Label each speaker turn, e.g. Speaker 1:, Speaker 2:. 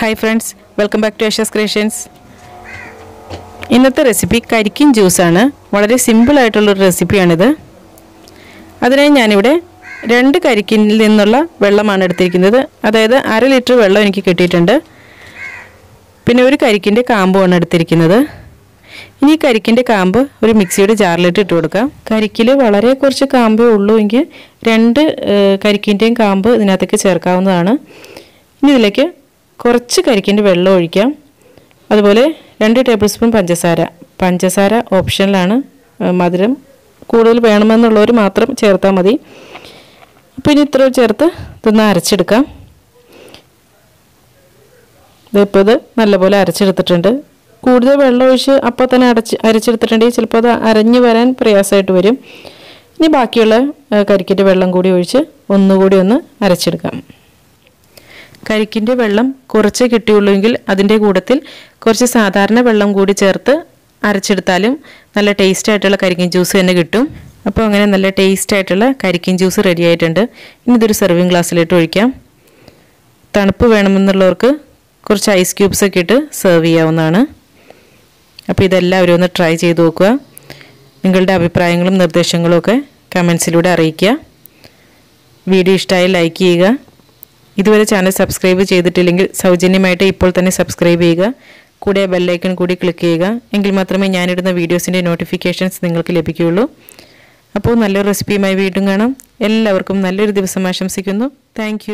Speaker 1: Hi friends, welcome back to Asha's Creations. ഇന്നത്തെ recipe കരിക്കിൻ juice ആണ്. വളരെ സിമ്പിൾ ആയിട്ടുള്ള ഒരു റെസിപ്പിയാണിത്. അതിനായി ഞാനിവിടെ 2 കരിക്കിനിൽ നിന്നുള്ള വെള്ളമാണ് എടുത്തിരിക്കുന്നത്. അതായത് 1/2 ലിറ്റർ വെള്ളം എനിക്ക് കിട്ടിയിട്ടുണ്ട്. പിന്നെ ഒരു കരിക്കിന്റെ കാമ്പുമാണ് എടുത്തിരിക്കുന്നത്. ഇനി കരിക്കിന്റെ കാമ്പ് ഒരു മിക്സിയുടെ ജാറിലിട്ട് ഇട്ട് കൊടുക്കാം. കരിക്കിൽ വളരെ കുറച്ച് കാമ്പേ ഉള്ളൂ എങ്കിൽ 2 കരിക്കിന്റെയും കാമ്പ് ഇതിനകത്തേക്ക് ചേർക്കാവുന്നതാണ്. ഇനി ഇതിലേക്ക് കുറച്ച് കരിക്കിന്റെ വെള്ളം ഒഴിക്കാം. അതുപോലെ 2 ടേബിൾ സ്പൂൺ പഞ്ചസാര ഓപ്ഷണലാണ്. മധുരം കൂടുതൽ വേണമെന്നുള്ളവർ മാത്രം ചേർത്താൽ മതി. അപ്പോൾ ഇനി ഇത്ര ചേർത്ത് ഇതൊന്ന് അരച്ചെടുക്കാം. ഇപ്പോൾ ഇത് നല്ലപോലെ അരച്ചെടുത്തിട്ടുണ്ട്. കൂടുതൽ വെള്ളം ഒഴിച്ച് അപ്പോൾ തന്നെ അരച്ചെടുത്തിട്ടുണ്ടെങ്കിൽ ചിലപ്പോൾ അത് അരഞ്ഞു വരാൻ പ്രയാസമായിട്ട് വരും. ഇനി ബാക്കിയുള്ള കരിക്കിൻ്റെ വെള്ളം കൂടി ഒഴിച്ച് ഒന്നുകൂടി ഒന്ന് അരച്ചെടുക്കാം. കരിക്കിൻ്റെ വെള്ളം കുറച്ച് കിട്ടിയുള്ളൂവെങ്കിൽ അതിൻ്റെ കൂട്ടത്തിൽ കുറച്ച് സാധാരണ വെള്ളം കൂടി ചേർത്ത് അരച്ചെടുത്താലും നല്ല ടേസ്റ്റ് ആയിട്ടുള്ള കരിക്കിൻ ജ്യൂസ് തന്നെ കിട്ടും. അപ്പോൾ അങ്ങനെ നല്ല ടേസ്റ്റ് ആയിട്ടുള്ള കരിക്കിൻ ജ്യൂസ് റെഡി ആയിട്ടുണ്ട്. ഇനി ഇതൊരു സെർവിങ് ഗ്ലാസ്സിലിട്ട് ഒഴിക്കാം. തണുപ്പ് വേണമെന്നുള്ളവർക്ക് കുറച്ച് ഐസ് ക്യൂബ്സ് ഒക്കെ ഇട്ട് സെർവ് ചെയ്യാവുന്നതാണ്. അപ്പോൾ ഇതെല്ലാവരും ഒന്ന് ട്രൈ ചെയ്ത് നോക്കുക. നിങ്ങളുടെ അഭിപ്രായങ്ങളും നിർദ്ദേശങ്ങളും ഒക്കെ കമൻസിലൂടെ അറിയിക്കുക. വീഡിയോ ഇഷ്ടമായി ലൈക്ക് ചെയ്യുക. ഇതുവരെ ചാനൽ സബ്സ്ക്രൈബ് ചെയ്തിട്ടില്ലെങ്കിൽ സൗജന്യമായിട്ട് ഇപ്പോൾ തന്നെ സബ്സ്ക്രൈബ് ചെയ്യുക. കൂടെ ബെൽ ഐക്കൺ കൂടി ക്ലിക്ക് ചെയ്യുക. എങ്കിൽ മാത്രമേ ഞാനിടുന്ന വീഡിയോസിൻ്റെ നോട്ടിഫിക്കേഷൻസ് നിങ്ങൾക്ക് ലഭിക്കുകയുള്ളൂ. അപ്പോൾ നല്ലൊരു റെസിപ്പിയുമായി വീണ്ടും കാണാം. എല്ലാവർക്കും നല്ലൊരു ദിവസം ആശംസിക്കുന്നു. താങ്ക്